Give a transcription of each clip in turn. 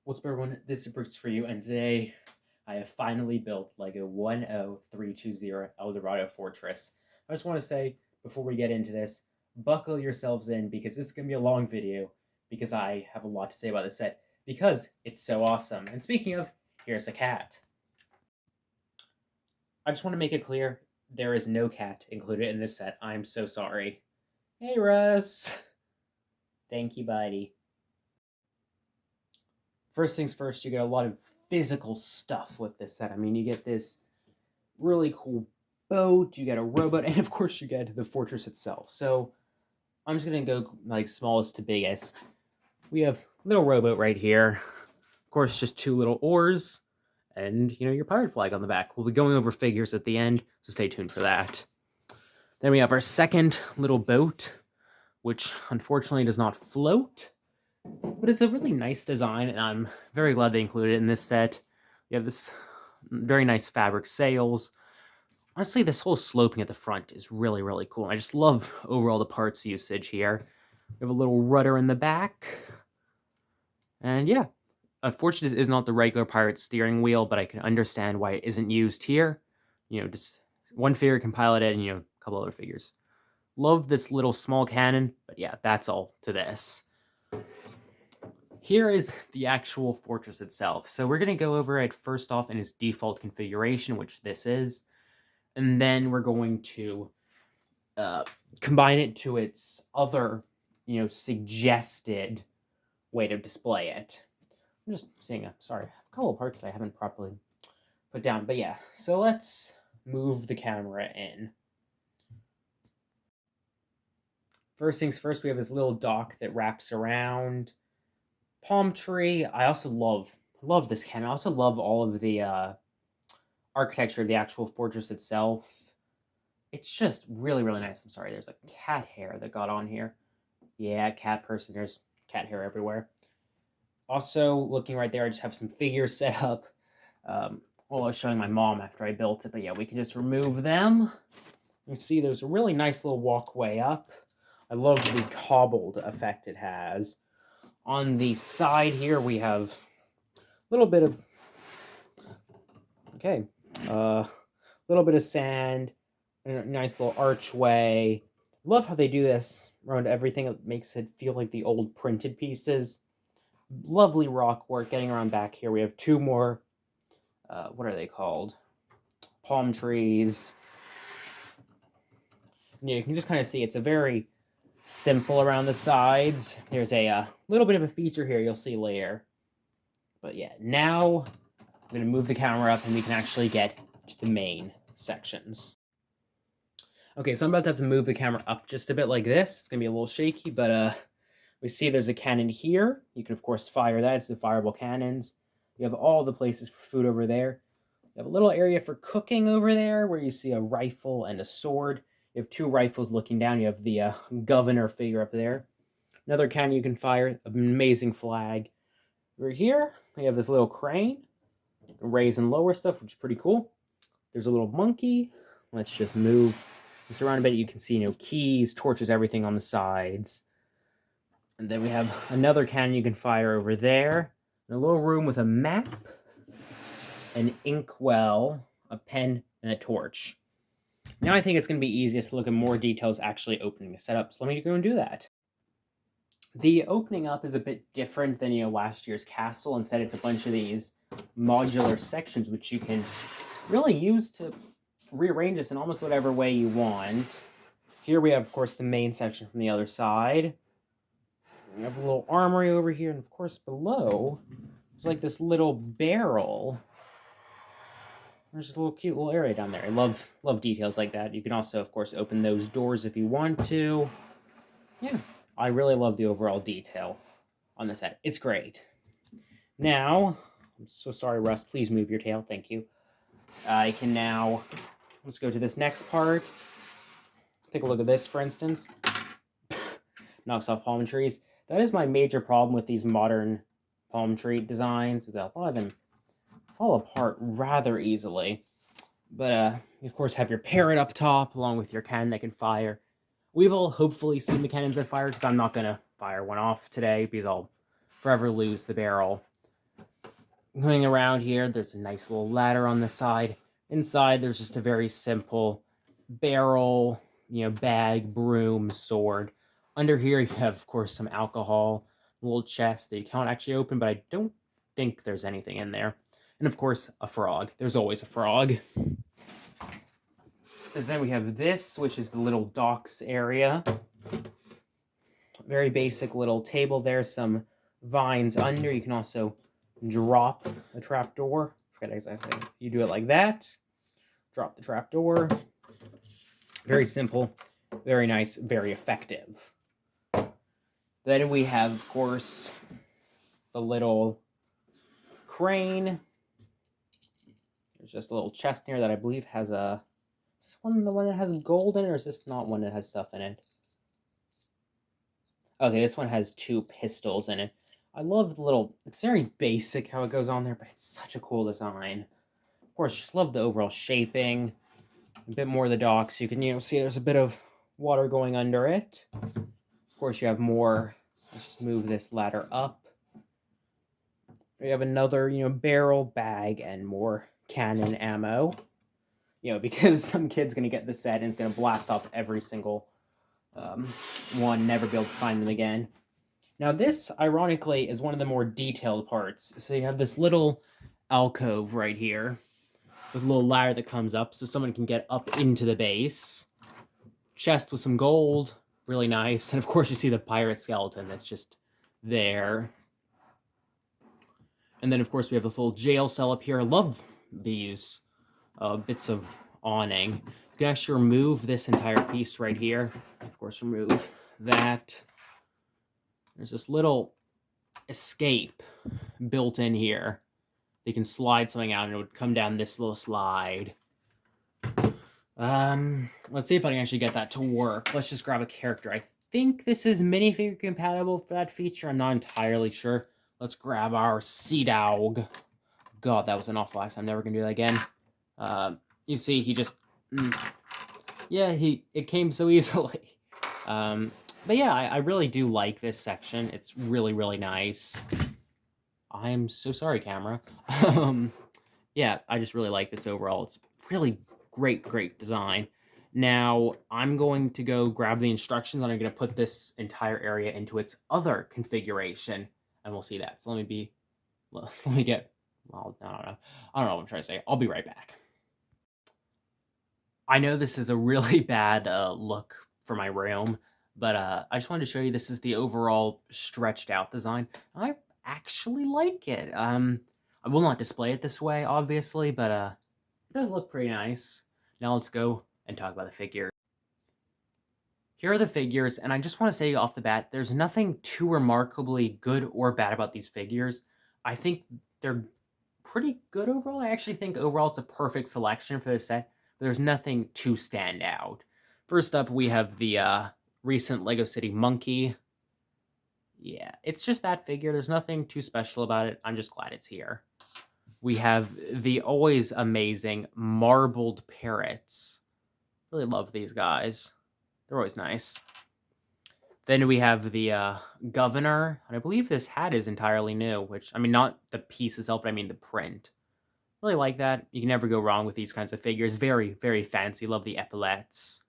What's up, everyone? This is Brooks for you, and today I have finally built LEGO 10320 Eldorado Fortress. I just want to say, before we get into this, buckle yourselves in because it's going to be a long video because I have a lot to say about this set because it's so awesome. And speaking of, here's a cat. I just want to make it clear, there is no cat included in this set. I'm so sorry. Hey, Russ! Thank you, buddy. First things first, you get a lot of physical stuff with this set. I mean, you get this really cool boat, you get a rowboat, and of course you get the fortress itself. So I'm just gonna go like smallest to biggest. We have a little rowboat right here. Of course, just two little oars, and your pirate flag on the back. We'll be going over figures at the end, so stay tuned for that. Then we have our second little boat, which unfortunately does not float. But it's a really nice design, and I'm very glad they included it in this set. You have this very nice fabric sails. Honestly, this whole sloping at the front is really, really cool. I just love overall the parts usage here. We have a little rudder in the back. And yeah, unfortunately, this is not the regular pirate steering wheel, but I can understand why it isn't used here. Just one figure can pilot it, and a couple other figures. Love this little small cannon, but yeah, that's all to this. Here is the actual fortress itself. So we're going to go over it first off in its default configuration, which this is. And then we're going to combine it to its other, suggested way to display it. I'm just seeing a couple of parts that I haven't properly put down. But yeah, so let's move the camera in. First things first, we have this little dock that wraps around. Palm tree. I also love this cannon. I also love all of the architecture of the actual fortress itself. It's just really, really nice. I'm sorry, there's a cat hair that got on here. Yeah, cat person. There's cat hair everywhere. Also, looking right there, I just have some figures set up. Well, I was showing my mom after I built it, but yeah, we can just remove them. You see there's a really nice little walkway up. I love the cobbled effect it has. On the side here, we have a little bit of, little bit of sand, and a nice little archway. Love how they do this around everything. It makes it feel like the old printed pieces. Lovely rock work. Getting around back here, we have two more, what are they called? Palm trees. Yeah, you can just kind of see it's a very simple around the sides. There's a little bit of a feature here you'll see later. But yeah, now I'm going to move the camera up and we can actually get to the main sections. Okay, so I'm about to have to move the camera up just a bit like this. It's going to be a little shaky, but we see there's a cannon here. You can, of course, fire that. It's the fireable cannons. You have all the places for food over there. You have a little area for cooking over there where you see a rifle and a sword. You have two rifles looking down. You have the governor figure up there. Another cannon you can fire. Amazing flag. Over here, we have this little crane. Raise and lower stuff, which is pretty cool. There's a little monkey. Let's just move this around a bit. You can see, keys, torches, everything on the sides. And then we have another cannon you can fire over there. And a little room with a map, an inkwell, a pen, and a torch. Now I think it's going to be easiest to look at more details actually opening the setup, so let me go and do that. The opening up is a bit different than, last year's castle. Instead, it's a bunch of these modular sections, which you can really use to rearrange this in almost whatever way you want. Here we have, of course, the main section from the other side. We have a little armory over here, and of course, below, there's like this little barrel. There's just a little cute little area down there. I love details like that. You can also, of course, open those doors if you want to. Yeah, I really love the overall detail on the set. It's great. Now, I'm so sorry, Russ. Please move your tail. Thank you. I can now, let's go to this next part. Take a look at this, for instance. Knocks off palm trees. That is my major problem with these modern palm tree designs, is that a lot of them fall apart rather easily. But you, of course, have your parrot up top, along with your cannon that can fire. We've all hopefully seen the cannons that fire, because I'm not going to fire one off today, because I'll forever lose the barrel. Going around here, there's a nice little ladder on the side. Inside, there's just a very simple barrel, bag, broom, sword. Under here, you have, of course, some alcohol, a little chest that you can't actually open, but I don't think there's anything in there. And, of course, a frog. There's always a frog. And then we have this, which is the little docks area. Very basic little table there, some vines under. You can also drop the trapdoor. Forget exactly. You do it like that. Drop the trapdoor. Very simple, very nice, very effective. Then we have, of course, the little crane. There's just a little chest here that I believe has a... Is this one the one that has gold in it, or is this not one that has stuff in it? Okay, this one has 2 pistols in it. I love the little... It's very basic how it goes on there, but it's such a cool design. Of course, just love the overall shaping. A bit more of the dock, so you can, see there's a bit of water going under it. Of course, you have more. Let's just move this ladder up. We have another, barrel, bag, and more cannon ammo. Because some kid's going to get the set and it's going to blast off every single one, never be able to find them again. Now this, ironically, is one of the more detailed parts. So you have this little alcove right here with a little ladder that comes up so someone can get up into the base. Chest with some gold, really nice. And of course you see the pirate skeleton that's just there. And then of course we have a full jail cell up here. I love these bits of awning. You can actually remove this entire piece right here. Of course, remove that. There's this little escape built in here. You can slide something out and it would come down this little slide. Let's see if I can actually get that to work. Let's just grab a character. I think this is minifigure compatible for that feature. I'm not entirely sure. Let's grab our Sea Dog. God, that was an awful accent. I'm never gonna do that again. You see, he just... yeah, it came so easily. But yeah, I really do like this section. It's really, really nice. I'm so sorry, camera. Yeah, I just really like this overall. It's really great design. Now, I'm going to go grab the instructions, and I'm going to put this entire area into its other configuration, and we'll see that. So let me get... Well, I don't know what I'm trying to say. I'll be right back. I know this is a really bad look for my room, but I just wanted to show you this is the overall stretched out design. I actually like it. I will not display it this way, obviously, but it does look pretty nice. Now let's go and talk about the figures. Here are the figures, and I just want to say off the bat, there's nothing too remarkably good or bad about these figures. I think they're pretty good overall. I actually think overall it's a perfect selection for this set. There's nothing to stand out. First up, we have the recent Lego City Monkey. Yeah, it's just that figure. There's nothing too special about it. I'm just glad it's here. We have the always amazing marbled parrots. Really love these guys. They're always nice. Then we have the governor. And I believe this hat is entirely new, which, I mean, not the piece itself, but I mean the print. Really like that. You can never go wrong with these kinds of figures. Very, very fancy. Love the epaulets.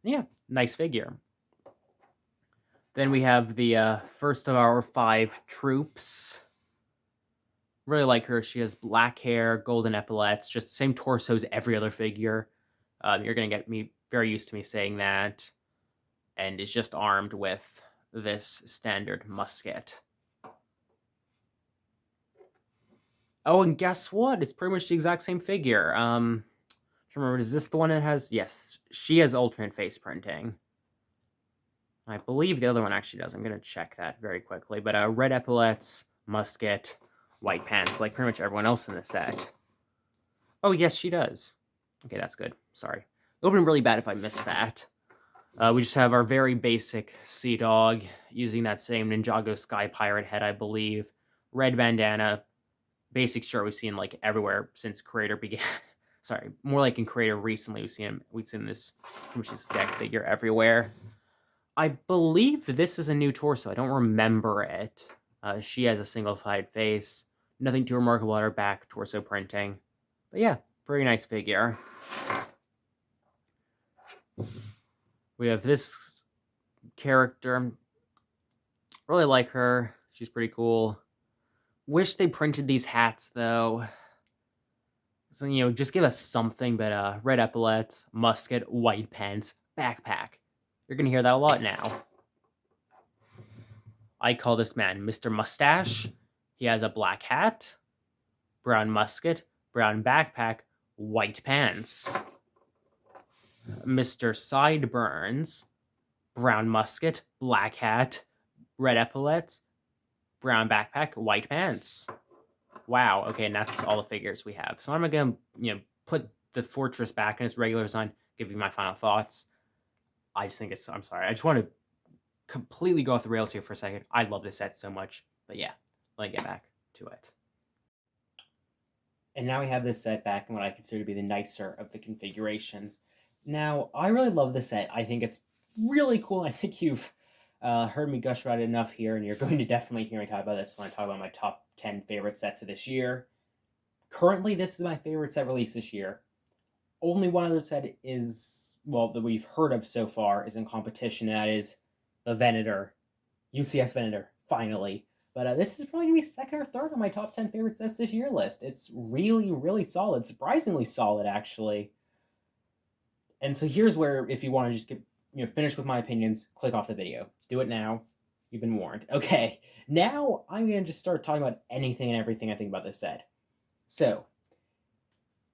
Yeah, nice figure. Then we have the first of our 5 troops. Really like her. She has black hair, golden epaulets, just the same torso as every other figure. You're going to get me very used to me saying that. And is just armed with this standard musket. Oh, and guess what? It's pretty much the exact same figure. Remember, is this the one that has... Yes, she has alternate face printing. I believe the other one actually does. I'm going to check that very quickly. But red epaulets, musket, white pants, like pretty much everyone else in the set. Oh, yes, she does. Okay, that's good. Sorry. It would have been really bad if I missed that. We just have our very basic Sea Dog, using that same Ninjago Sky Pirate head, I believe. Red bandana, basic shirt we've seen like everywhere since Creator began. Sorry, more like in Creator recently. We've seen this pretty much exact figure everywhere. I believe this is a new torso. I don't remember it. She has a single-sided face. Nothing too remarkable at our back, torso printing. But yeah, pretty nice figure. We have this character. Really like her. She's pretty cool. Wish they printed these hats, though. So, just give us something, but red epaulets, musket, white pants, backpack. You're going to hear that a lot now. I call this man Mr. Mustache. He has a black hat, brown musket, brown backpack, white pants. Mr. Sideburns, brown musket, black hat, red epaulets, brown backpack, white pants. Wow, okay, and that's all the figures we have. So I'm going to, put the Fortress back in its regular design, give you my final thoughts. I just think I'm sorry, I just want to completely go off the rails here for a second. I love this set so much. But yeah, let me get back to it. And now we have this set back in what I consider to be the nicer of the configurations. Now, I really love this set. I think it's really cool. I think you've heard me gush about it enough here, and you're going to definitely hear me talk about this when I talk about my top 10 favorite sets of this year. Currently, this is my favorite set released this year. Only one other set is, well, that we've heard of so far is in competition, and that is the Venator, UCS Venator, finally. But this is probably going to be second or third on my top 10 favorite sets this year list. It's really, really solid. Surprisingly solid, actually. And so here's where, if you want to just get, finish with my opinions, click off the video. Do it now. You've been warned. Okay, now I'm going to just start talking about anything and everything I think about this set. So,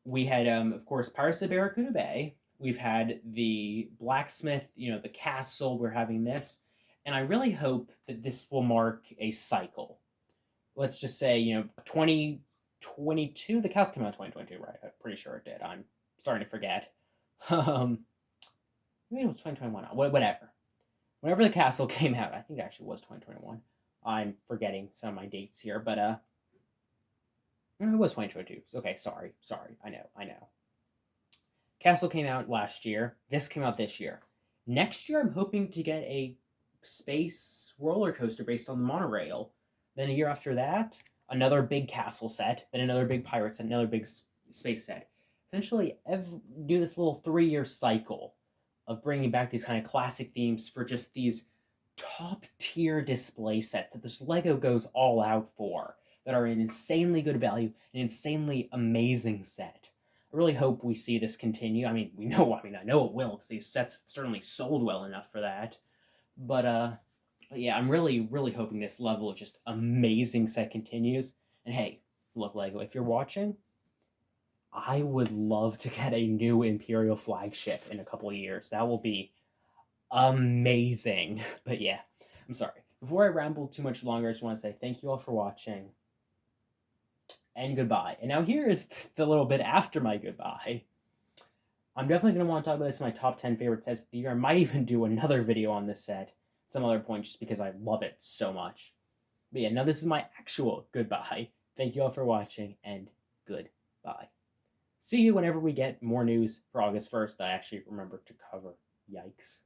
we had, of course, Pirates of Barracuda Bay. We've had the blacksmith, the castle. We're having this. And I really hope that this will mark a cycle. Let's just say, 2022. The castle came out in 2022, right? I'm pretty sure it did. I'm starting to forget. Maybe it was 2021. Whatever. Whenever the castle came out, I think it actually was 2021. I'm forgetting some of my dates here, but it was 2022. Okay, sorry. I know. Castle came out last year. This came out this year. Next year, I'm hoping to get a space roller coaster based on the monorail. Then a year after that, another big castle set. Then another big pirate set. Another big space set. Essentially, do this little 3-year cycle of bringing back these kind of classic themes for just these top-tier display sets that this LEGO goes all out for, that are an insanely good value, an insanely amazing set. I really hope we see this continue. I know it will, because these sets certainly sold well enough for that. But yeah, I'm really, really hoping this level of just amazing set continues. And hey, look, LEGO, if you're watching, I would love to get a new Imperial flagship in a couple of years. That will be amazing. But yeah, I'm sorry. Before I ramble too much longer, I just want to say thank you all for watching. And goodbye. And now here is the little bit after my goodbye. I'm definitely going to want to talk about this in my top 10 favorite sets of the year. I might even do another video on this set at some other point just because I love it so much. But yeah, now this is my actual goodbye. Thank you all for watching, and goodbye. See you whenever we get more news for August 1st that I actually remember to cover. Yikes.